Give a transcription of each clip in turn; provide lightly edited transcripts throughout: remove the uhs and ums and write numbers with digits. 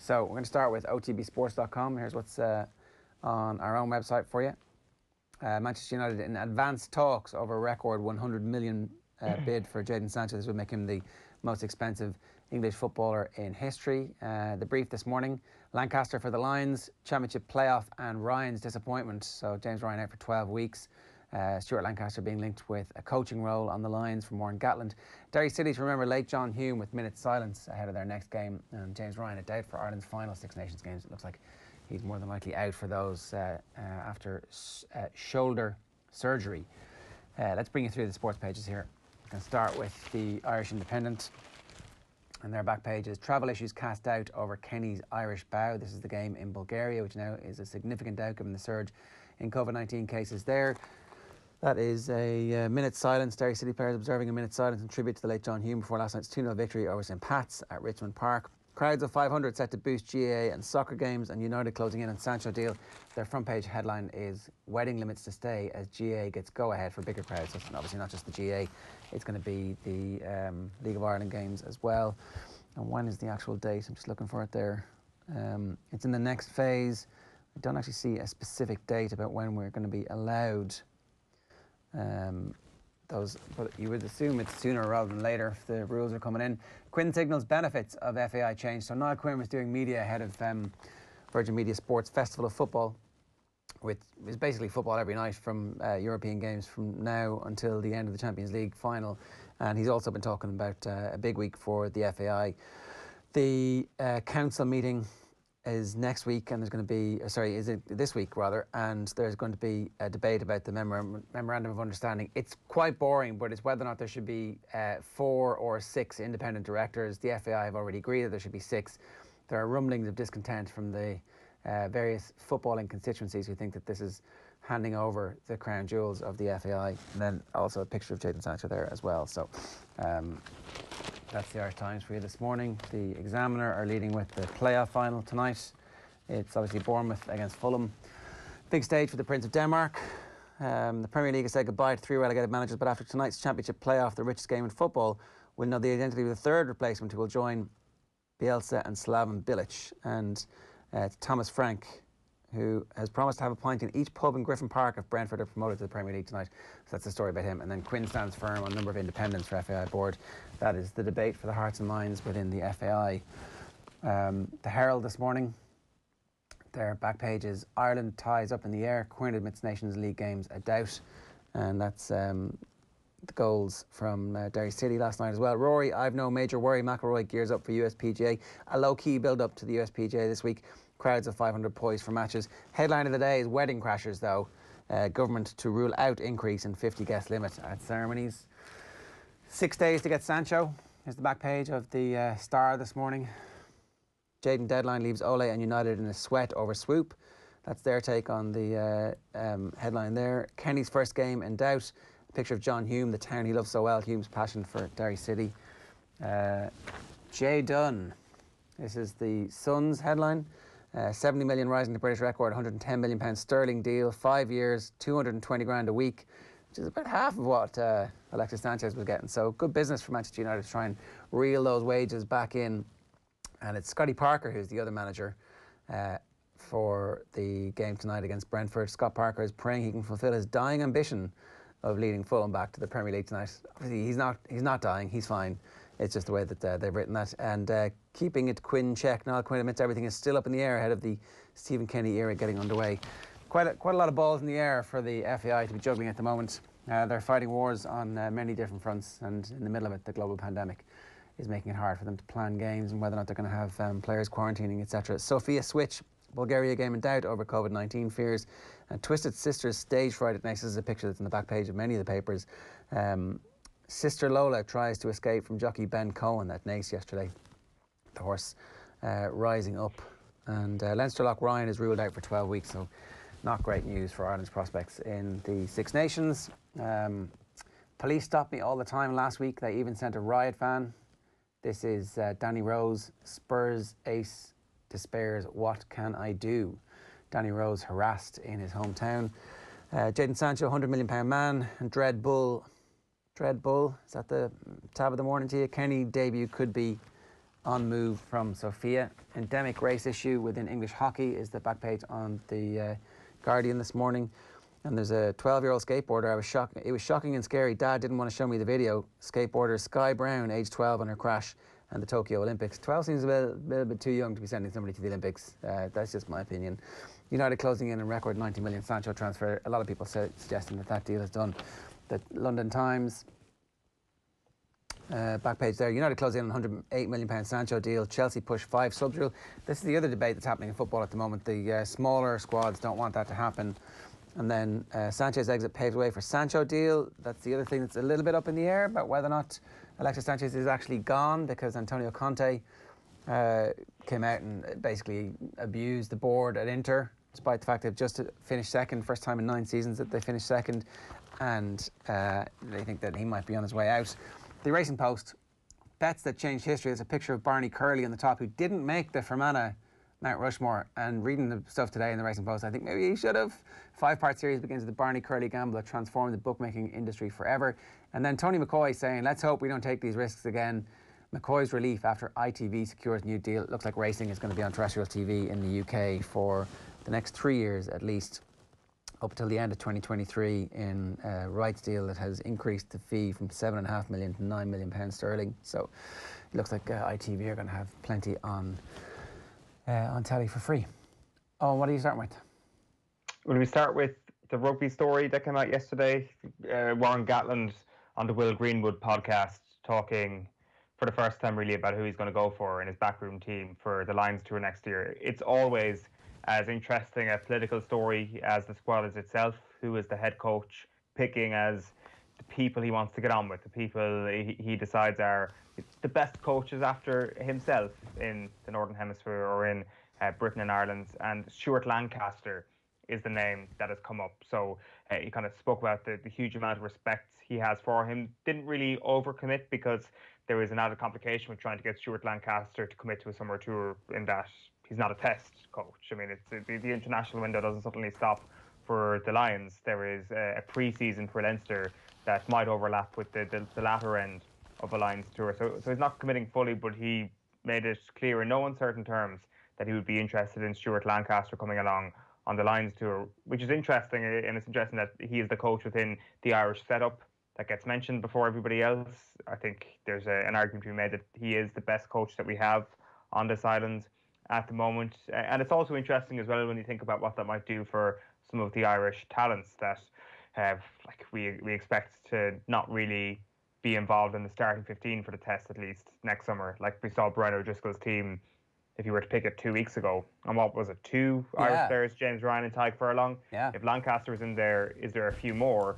So we're going to start with otbsports.com. Here's what's on our own website for you. Manchester United in advanced talks over a record 100 million bid for Jadon Sancho. This would make him the most expensive English footballer in history. The brief this morning: Lancaster for the Lions, Championship playoff and Ryan's disappointment. So James Ryan out for 12 weeks. Stuart Lancaster being linked with a coaching role on the Lions for more in Gatland. Derry City to remember late John Hume with minutes silence ahead of their next game. And James Ryan a doubt for Ireland's final Six Nations games. It looks like he's more than likely out for those after shoulder surgery. Let's bring you through the sports pages here. We can start with the Irish Independent. And their back page is travel issues cast doubt over Kenny's Irish bow. This is the game in Bulgaria, which now is a significant doubt given the surge in COVID-19 cases there. That is a minute's silence. Derry City players observing a minute's silence in tribute to the late John Hume before last night's 2-0 victory over St Pat's at Richmond Park. Crowds of 500 set to boost GAA and soccer games, and United closing in on Sancho deal. Their front page headline is wedding limits to stay as GAA gets go ahead for bigger crowds. So it's obviously not just the GAA, it's going to be the League of Ireland games as well. And when is the actual date? I'm just looking for it there. It's in the next phase. I don't actually see a specific date about when we're going to be allowed those, but you would assume it's sooner rather than later if the rules are coming in. Quinn signals benefits of FAI change. So Niall Quinn was doing media ahead of Virgin Media Sports Festival of Football, which is basically football every night from European games from now until the end of the Champions League final. And he's also been talking about a big week for the FAI. The council meeting is next week, and there's going to be, is it this week rather, and there's going to be a debate about the Memorandum of Understanding. It's quite boring, but it's whether or not there should be 4 or 6 independent directors. The FAI have already agreed that there should be 6. There are rumblings of discontent from the various footballing constituencies who think that this is handing over the crown jewels of the FAI. And then also a picture of Jadon Sancho there as well. So that's the Irish Times for you this morning. The Examiner are leading with the playoff final tonight. It's obviously Bournemouth against Fulham. Big stage for the Prince of Denmark. The Premier League has said goodbye to 3 relegated managers, but after tonight's Championship playoff, the richest game in football, we'll know the identity of the third replacement who will join Bielsa and Slaven Bilic. And it's Thomas Frank, who has promised to have a pint in each pub in Griffin Park if Brentford are promoted to the Premier League tonight. So that's the story about him. And then Quinn stands firm on a number of independents for FAI board. That is the debate for the hearts and minds within the FAI. The Herald this morning, their back page is Ireland ties up in the air. Quinn admits Nations League games a doubt. And that's the goals from Derry City last night as well. Rory, I've no major worry. McIlroy gears up for USPGA. A low-key build-up to the USPGA this week. Crowds of 500 poised for matches. Headline of the day is wedding crashers, though. Government to rule out increase in 50 guest limit at ceremonies. 6 days to get Sancho. Here's the back page of the Star this morning. Jadon deadline leaves Ole and United in a sweat over Swoop. That's their take on the headline there. Kenny's first game in doubt. A picture of John Hume, the town he loves so well. Hume's passion for Derry City. Jay Dunn. This is the Sun's headline. 70 million rising to British record, 110 million pounds sterling deal, 5 years, 220 grand a week, which is about half of what Alexis Sanchez was getting. So good business for Manchester United to try and reel those wages back in. And it's Scotty Parker who's the other manager for the game tonight against Brentford. Scott Parker is praying he can fulfil his dying ambition of leading Fulham back to the Premier League tonight. Obviously, he's not dying, he's fine. It's just the way that they've written that. And keeping it Quinn check. Niall Quinn admits everything is still up in the air ahead of the Stephen Kenny era getting underway. Quite a lot of balls in the air for the FAI to be juggling at the moment. They're fighting wars on many different fronts, and in the middle of it, the global pandemic is making it hard for them to plan games and whether or not they're going to have players quarantining, etc. Sofia Switch, Bulgaria game in doubt over COVID-19 fears. And Twisted Sisters stage fright at Nice. This is a picture that's in the back page of many of the papers. Sister Lola tries to escape from jockey Ben Cohen at Nice yesterday. The horse rising up. And Leinster Loch Ryan is ruled out for 12 weeks, so not great news for Ireland's prospects in the Six Nations. Police stopped me all the time last week. They even sent a riot van. This is Danny Rose, Spurs ace despairs, what can I do? Danny Rose harassed in his hometown. Jadon Sancho, £100 million man, and Dread Bull, is that the tab of the morning to you? Kenny debut could be on move from Sofia. Endemic race issue within English hockey is the back page on the Guardian this morning. And there's a 12-year-old skateboarder. It was shocking and scary. Dad didn't want to show me the video. Skateboarder Sky Brown, age 12, on her crash and the Tokyo Olympics. 12 seems a little bit too young to be sending somebody to the Olympics. That's just my opinion. United closing in a record 90 million Sancho transfer. A lot of people suggesting that deal is done. The London Times, back page there. United closing in on £108 million Sancho deal. Chelsea push 5 subs rule. This is the other debate that's happening in football at the moment. The smaller squads don't want that to happen. And then Sanchez exit paves way for Sancho deal. That's the other thing that's a little bit up in the air about whether or not Alexis Sanchez is actually gone, because Antonio Conte came out and basically abused the board at Inter, despite the fact they've just finished second, first time in 9 seasons that they finished second, and they think that he might be on his way out. The Racing Post, bets that changed history. There's a picture of Barney Curley on the top, who didn't make the Fermanagh Mount Rushmore. And reading the stuff today in the Racing Post, I think maybe he should have. 5-part series begins with the Barney Curley gamble that transformed the bookmaking industry forever. And then Tony McCoy saying, let's hope we don't take these risks again. McCoy's relief after ITV secures new deal. It looks like racing is going to be on terrestrial TV in the UK for the next 3 years at least, up until the end of 2023, in a rights deal that has increased the fee from £7.5 million to £9 million sterling. So it looks like ITV are going to have plenty on telly for free. Oh, what are you starting with? Well, we start with the rugby story that came out yesterday. Warren Gatland on the Will Greenwood podcast talking for the first time really about who he's going to go for in his backroom team for the Lions tour next year. It's always as interesting a political story as the squad is itself. Who is the head coach picking as the people he wants to get on with, the people he decides are the best coaches after himself in the Northern Hemisphere or in Britain and Ireland. And Stuart Lancaster is the name that has come up. So he kind of spoke about the huge amount of respect he has for him. Didn't really overcommit, because there is an added complication with trying to get Stuart Lancaster to commit to a summer tour, in that he's not a test coach. I mean, the international window doesn't suddenly stop for the Lions. There is a pre-season for Leinster that might overlap with the latter end of a Lions tour. So he's not committing fully, but he made it clear in no uncertain terms that he would be interested in Stuart Lancaster coming along on the Lions tour, which is interesting. And it's interesting that he is the coach within the Irish setup that gets mentioned before everybody else. I think there's an argument to be made that he is the best coach that we have on this island at the moment. And it's also interesting as well when you think about what that might do for some of the Irish talents that like we expect to not really be involved in the starting 15 for the test, at least next summer. Like we saw Brian O'Driscoll's team, if you were to pick it 2 weeks ago, and what was it, 2 Irish players, James Ryan and Tadhg Furlong? Yeah. If Lancaster was in there, is there a few more?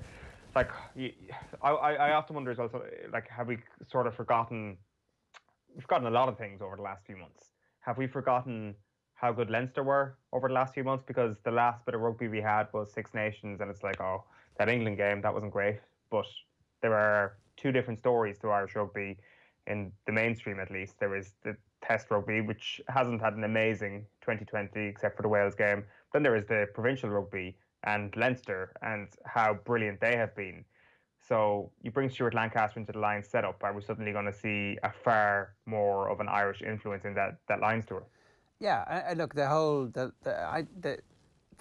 Like, I often wonder as well, so, like, have we sort of forgotten? We've forgotten a lot of things over the last few months. Have we forgotten how good Leinster were over the last few months? Because the last bit of rugby we had was Six Nations, and it's like, oh, that England game, that wasn't great. But there are 2 different stories to Irish rugby in the mainstream, at least. There is the Test rugby, which hasn't had an amazing 2020 except for the Wales game. Then there is the provincial rugby and Leinster and how brilliant they have been. So you bring Stuart Lancaster into the Lions setup, are we suddenly going to see a far more of an Irish influence in that Lions tour? Yeah, I look, the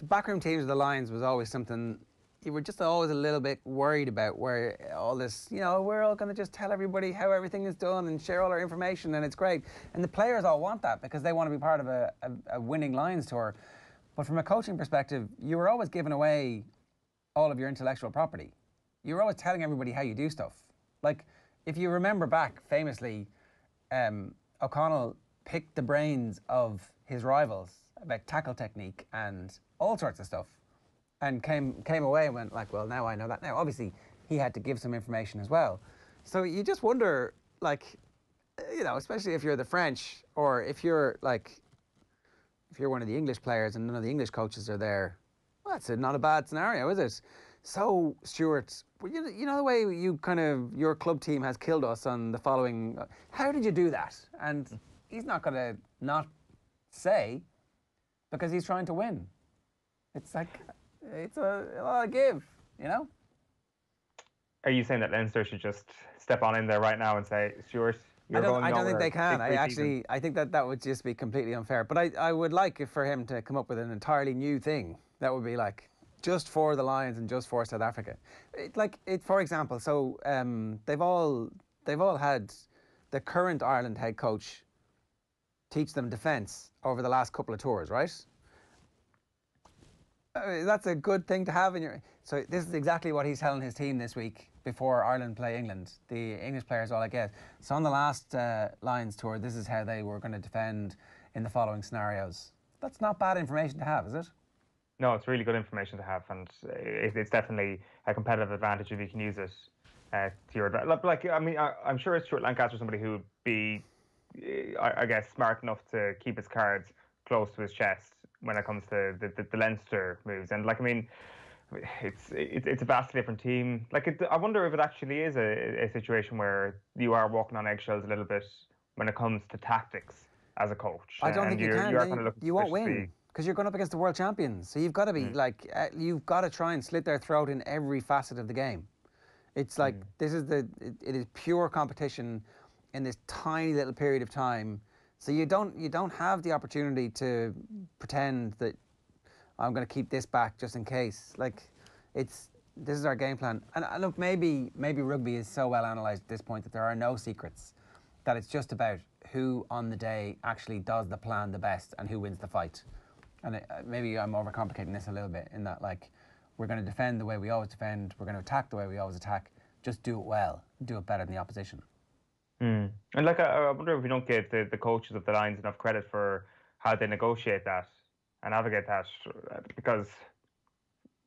backroom teams of the Lions was always something you were just always a little bit worried about, where all this, we're all going to just tell everybody how everything is done and share all our information, and it's great. And the players all want that because they want to be part of a winning Lions tour. But from a coaching perspective, you were always giving away all of your intellectual property. You were always telling everybody how you do stuff. Like, if you remember back, famously, O'Connell picked the brains of his rivals about tackle technique and all sorts of stuff, and came away and went like, well, now I know that. Now, obviously, he had to give some information as well. So you just wonder, like, especially if you're the French, or if you're one of the English players and none of the English coaches are there, well, that's not a bad scenario, is it? So, Stuart, you know the way your club team has killed us on the following, how did you do that? And he's not going to not say, because he's trying to win. It's like, it's a lot of give, Are you saying that Leinster should just step on in there right now and say, Stuart, You're going I don't think nowhere. they can. Big pre-season. I think that would just be completely unfair. But I would like for him to come up with an entirely new thing that would be like just for the Lions and just for South Africa. For example, so they've all had the current Ireland head coach teach them defence over the last couple of tours, right? That's a good thing to have in your. So this is exactly what he's telling his team this week before Ireland play England. The English players all I get. So on the last Lions tour, this is how they were going to defend in the following scenarios. That's not bad information to have, is it? No, it's really good information to have, and it's definitely a competitive advantage if you can use it to your advantage. Like, I mean, I'm sure Stuart Lancaster, somebody who would be, I guess, smart enough to keep his cards close to his chest when it comes to the Leinster moves. And like, I mean, it's a vastly different team. Like, I wonder if it actually is a situation where you are walking on eggshells a little bit when it comes to tactics as a coach. I don't think you can. You are kind of looking you won't win because you're going up against the world champions. So you've got to be you've got to try and slit their throat in every facet of the game. It's like this is it is pure competition in this tiny little period of time. So you don't have the opportunity to pretend that I'm going to keep this back just in case. Like, this is our game plan. And look, maybe rugby is so well analysed at this point that there are no secrets, that it's just about who on the day actually does the plan the best and who wins the fight. And maybe I'm overcomplicating this a little bit in that, like, we're going to defend the way we always defend, we're going to attack the way we always attack, just do it well, do it better than the opposition. And like, I wonder if we don't give the coaches of the Lions enough credit for how they negotiate that and navigate that, because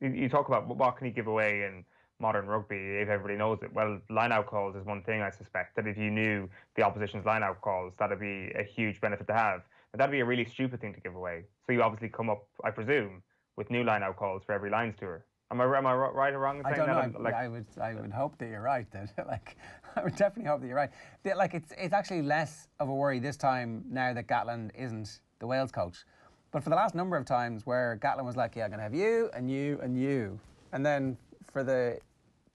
you talk about what can you give away in modern rugby if everybody knows it. Well, line-out calls is one thing, I suspect, that if you knew the opposition's line-out calls, that'd be a huge benefit to have. But that'd be a really stupid thing to give away. So you obviously come up, I presume, with new line-out calls for every Lions tour. Am I right or wrong in saying that? I don't know. Like, I would hope that you're right. That like, I would definitely hope that you're right. Like, it's actually less of a worry this time now that Gatland isn't the Wales coach. But for the last number of times where Gatland was like, yeah, I'm going to have you and you and you. And then for the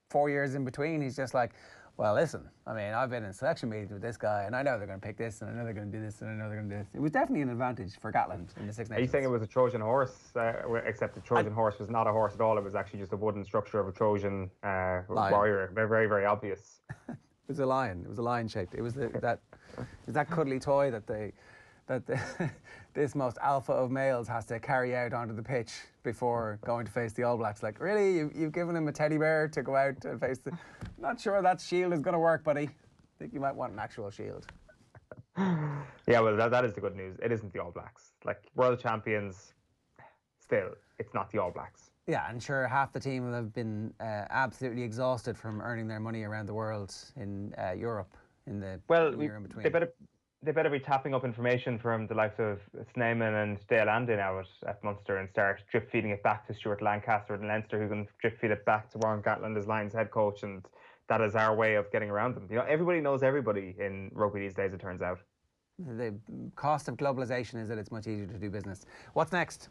4 years in between, he's just like, well, listen, I mean, I've been in selection meetings with this guy and I know they're going to pick this and I know they're going to do this and I know they're going to do this. It was definitely an advantage for Gatland in the Six Nations. Are you saying it was a Trojan horse, except the Trojan horse was not a horse at all? It was actually just a wooden structure of a Trojan warrior. Very, very, very obvious. It was a lion. It was a lion shaped. It was that cuddly toy that this most alpha of males has to carry out onto the pitch before going to face the All Blacks. Like, really? You've given him a teddy bear to go out and face the... Not sure that shield is going to work, buddy. I think you might want an actual shield. Yeah, well, that is the good news. It isn't the All Blacks. Like, world champions, still, it's not the All Blacks. Yeah, and sure, half the team will have been absolutely exhausted from earning their money around the world in Europe in the year in between. They better be tapping up information from the likes of Sneeman and Dale Andy now at Munster and start drip feeding it back to Stuart Lancaster and Leinster, who can drip feed it back to Warren Gatland as Lions head coach, and that is our way of getting around them. You know, everybody knows everybody in rugby these days, it turns out. The cost of globalisation is that it's much easier to do business. What's next?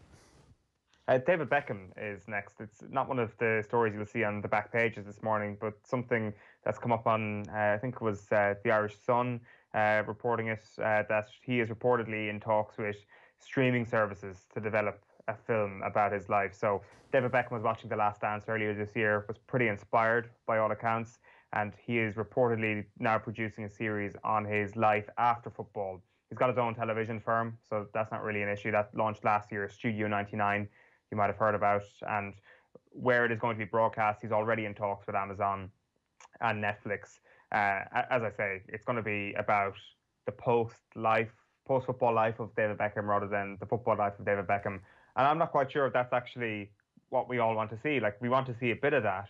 David Beckham is next. It's not one of the stories you'll see on the back pages this morning, but something that's come up on, I think it was the Irish Sun, reporting it, that he is reportedly in talks with streaming services to develop a film about his life. So David Beckham was watching The Last Dance earlier this year, was pretty inspired by all accounts, and he is reportedly now producing a series on his life after football. He's got his own television firm, so that's not really an issue. That launched last year, Studio 99, you might have heard about, and where it is going to be broadcast, he's already in talks with Amazon and Netflix. As I say, it's going to be about the post-football life of David Beckham rather than the football life of David Beckham. And I'm not quite sure if that's actually what we all want to see. Like, we want to see a bit of that,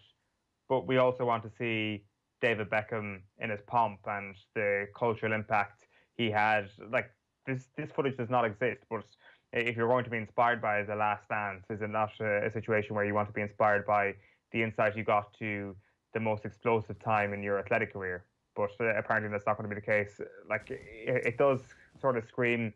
but we also want to see David Beckham in his pomp and the cultural impact he had. Like, this footage does not exist, but if you're going to be inspired by The Last Dance, is it not a situation where you want to be inspired by the insight you got to the most explosive time in your athletic career? But apparently that's not going to be the case. Like, it does sort of scream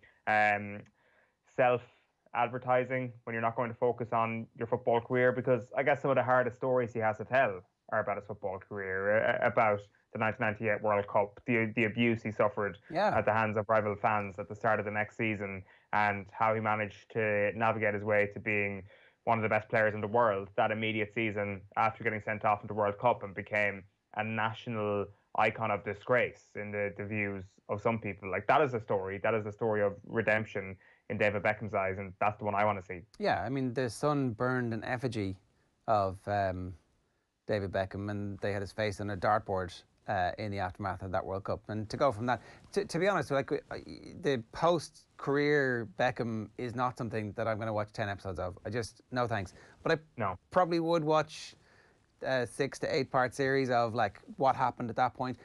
self-advertising when you're not going to focus on your football career, because I guess some of the hardest stories he has to tell are about his football career, about the 1998 World Cup, the abuse he suffered at the hands of rival fans at the start of the next season, and how he managed to navigate his way to being one of the best players in the world that immediate season after getting sent off in the World Cup, and became a national icon of disgrace in the views of some people. Like, that is a story. That is a story of redemption in David Beckham's eyes, and that's the one I want to see. Yeah, I mean, the Sun burned an effigy of David Beckham, and they had his face on a dartboard in the aftermath of that World Cup. And to go from that, to be honest, like, the post-career Beckham is not something that I'm going to watch 10 episodes of. No thanks. But I probably would watch a 6 to 8 part series of, like, what happened at that point.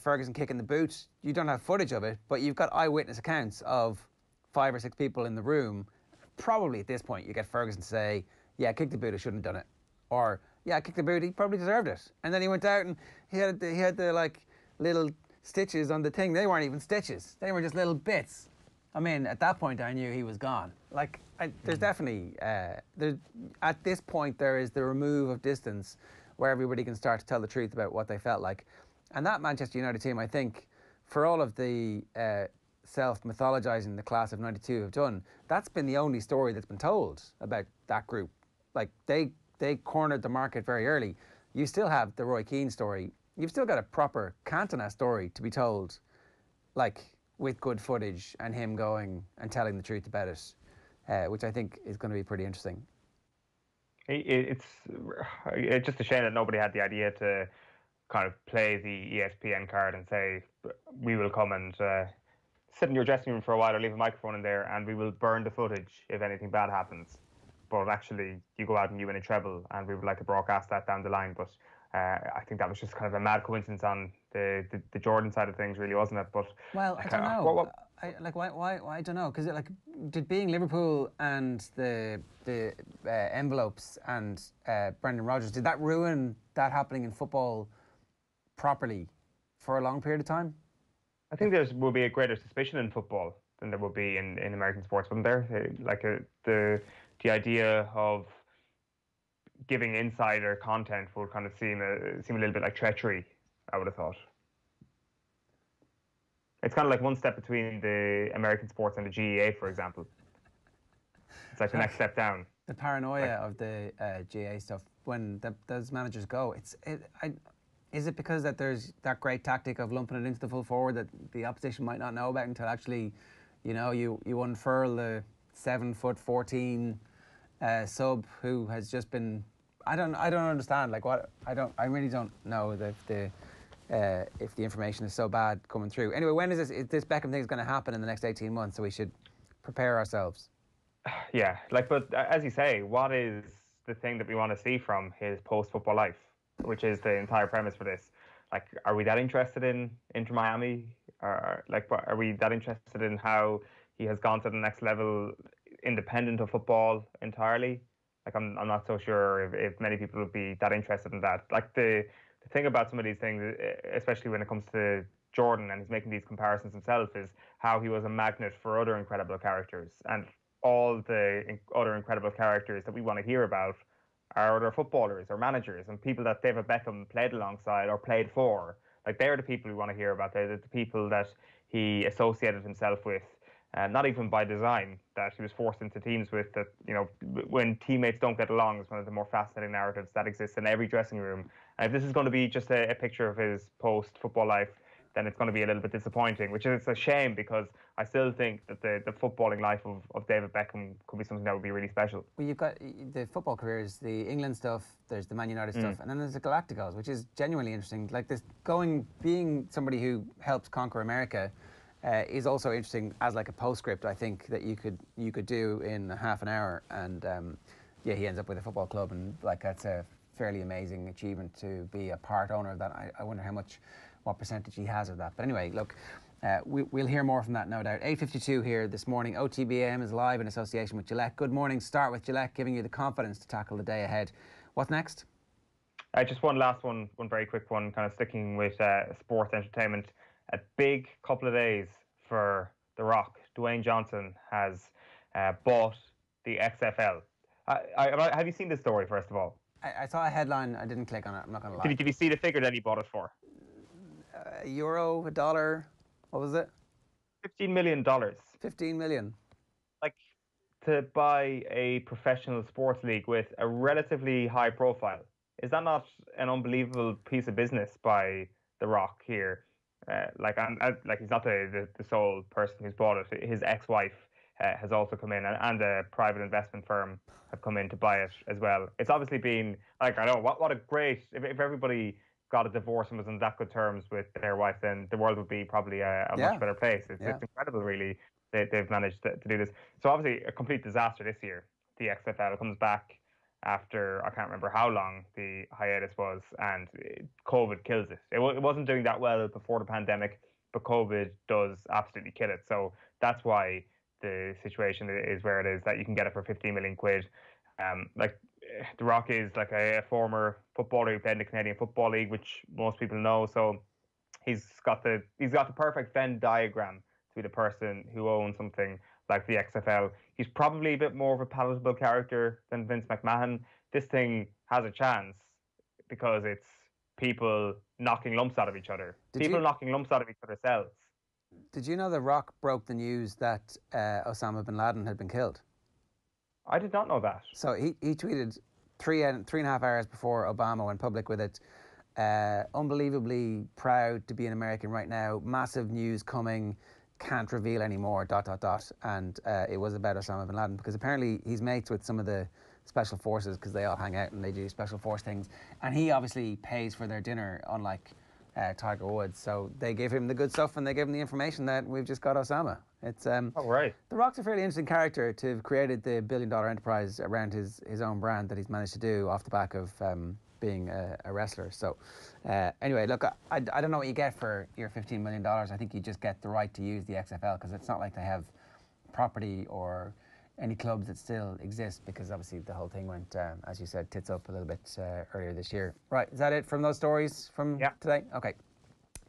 Ferguson kicking the boot, you don't have footage of it, but you've got eyewitness accounts of 5 or 6 people in the room. Probably at this point you get Ferguson to say, yeah, kick the boot, I shouldn't have done it. Or, yeah, kick the boot, he probably deserved it. And then he went out and he had the like little stitches on the thing. They weren't even stitches. They were just little bits. I mean, at that point I knew he was gone. Like, there's definitely, at this point there is the remove of distance where everybody can start to tell the truth about what they felt like. And that Manchester United team, I think, for all of the self-mythologizing the class of 92 have done, that's been the only story that's been told about that group. Like, they cornered the market very early. You still have the Roy Keane story. You've still got a proper Cantona story to be told, like, with good footage and him going and telling the truth about it, which I think is going to be pretty interesting. It's just a shame that nobody had the idea to kind of play the ESPN card and say, we will come and sit in your dressing room for a while or leave a microphone in there and we will burn the footage if anything bad happens. But actually, you go out and you win a treble and we would like to broadcast that down the line. But I think that was just kind of a mad coincidence on the Jordan side of things, really, wasn't it? But well, I don't know. Why I don't know, because did being Liverpool and the envelopes and Brendan Rodgers, did that ruin that happening in football properly for a long period of time? I think there will be a greater suspicion in football than there will be in American sports, wouldn't there? Like the idea of giving insider content would kind of seem a little bit like treachery, I would have thought. It's kind of like one step between the American sports and the GAA, for example. It's like the next step down. The paranoia of the GAA stuff when those managers go. Is it because that there's that great tactic of lumping it into the full forward that the opposition might not know about until actually, you unfurl the 7'14" sub who has just been. I don't understand. Like, what I really don't know if the information is so bad coming through. Anyway, when is this Beckham thing is going to happen in the next 18 months? So we should prepare ourselves. Yeah, but as you say, what is the thing that we want to see from his post-football life, which is the entire premise for this? Like, are we that interested in Inter Miami? Or are we that interested in how he has gone to the next level, independent of football entirely? Like, I'm not so sure if many people would be that interested in that. Like, the thing about some of these things, especially when it comes to Jordan, and he's making these comparisons himself, is how he was a magnet for other incredible characters. And all the other incredible characters that we want to hear about are other footballers or managers and people that David Beckham played alongside or played for. Like, they're the people we want to hear about. They're the people that he associated himself with, not even by design, that he was forced into teams with, that, when teammates don't get along, is one of the more fascinating narratives that exists in every dressing room. And if this is going to be just a picture of his post-football life, then it's going to be a little bit disappointing, which is a shame, because I still think that the footballing life of David Beckham could be something that would be really special. Well, you've got the football careers, the England stuff, there's the Man United stuff, and then there's the Galacticos, which is genuinely interesting. Like, this being somebody who helps conquer America is also interesting as like a postscript, I think, that you could do in half an hour. And he ends up with a football club, and like, that's a fairly amazing achievement to be a part owner of that. I wonder what percentage he has of that. But anyway, look, we'll hear more from that, no doubt. 8:52 here this morning. OTB AM is live in association with Gillette. Good morning. Start with Gillette, giving you the confidence to tackle the day ahead. What's next? Just one last one very quick one, kind of sticking with sports entertainment. A big couple of days for The Rock. Dwayne Johnson has bought the XFL. Have you seen this story, first of all? I saw a headline. I didn't click on it. I'm not going to lie. Did you see the figure that he bought it for? a euro, a dollar. What was it? $15 million. 15 million. Like, to buy a professional sports league with a relatively high profile. Is that not an unbelievable piece of business by The Rock here? Like he's not the sole person who's bought it. His ex-wife has also come in, and a private investment firm have come in to buy it as well. It's obviously been like, I know what a great, if everybody got a divorce and was on that good terms with their wife, then the world would be probably a much better place. It's incredible, really. They've managed to do this. So obviously a complete disaster this year. The XFL comes back after, I can't remember how long the hiatus was, and COVID kills it. It wasn't doing that well before the pandemic, but COVID does absolutely kill it. So that's why the situation is where it is, that you can get it for 15 million quid. The Rock is like a former footballer who played in the Canadian Football League, which most people know. So he's got the perfect Venn diagram to be the person who owns something like the XFL. He's probably a bit more of a palatable character than Vince McMahon. This thing has a chance because it's people knocking lumps out of each other. Knocking lumps out of each other's cells. Did you know The Rock broke the news that Osama bin Laden had been killed? I did not know that. So he tweeted 3.5 hours before Obama went public with it. Unbelievably proud to be an American right now. Massive news coming. Can't reveal anymore. ... And it was about Osama bin Laden, because apparently he's mates with some of the special forces, because they all hang out and they do special force things. And he obviously pays for their dinner, unlike Tiger Woods. So they gave him the good stuff, and they gave him the information that we've just got Osama. It's right. The Rock's a fairly interesting character to have created the billion-dollar enterprise around his own brand that he's managed to do off the back of being a wrestler. So anyway, look, I don't know what you get for your $15 million. I think you just get the right to use the XFL, because it's not like they have property or any clubs that still exist, because obviously the whole thing went, as you said, tits up a little bit earlier this year. Right, is that it from those stories from today? Okay.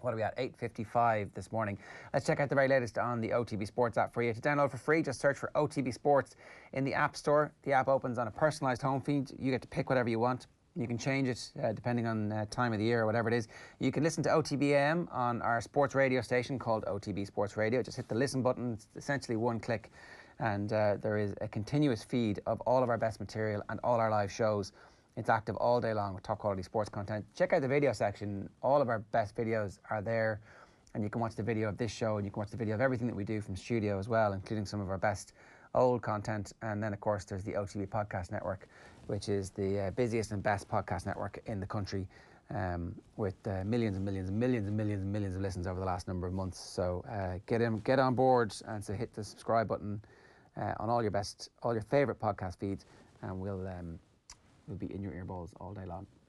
What are we at? 8:55 this morning. Let's check out the very latest on the OTB Sports app for you. To download for free, just search for OTB Sports in the App Store. The app opens on a personalised home feed. You get to pick whatever you want. You can change it depending on time of the year or whatever it is. You can listen to OTB AM on our sports radio station called OTB Sports Radio. Just hit the listen button. It's essentially one click. And there is a continuous feed of all of our best material and all our live shows. It's active all day long with top quality sports content. Check out the video section. All of our best videos are there. And you can watch the video of this show, and you can watch the video of everything that we do from studio as well, including some of our best old content. And then, of course, there's the OTB Podcast Network, which is the busiest and best podcast network in the country, with millions and millions and millions and millions and millions of listens over the last number of months. So get on board, and so hit the subscribe button on all your favourite podcast feeds, and we'll be in your earballs all day long.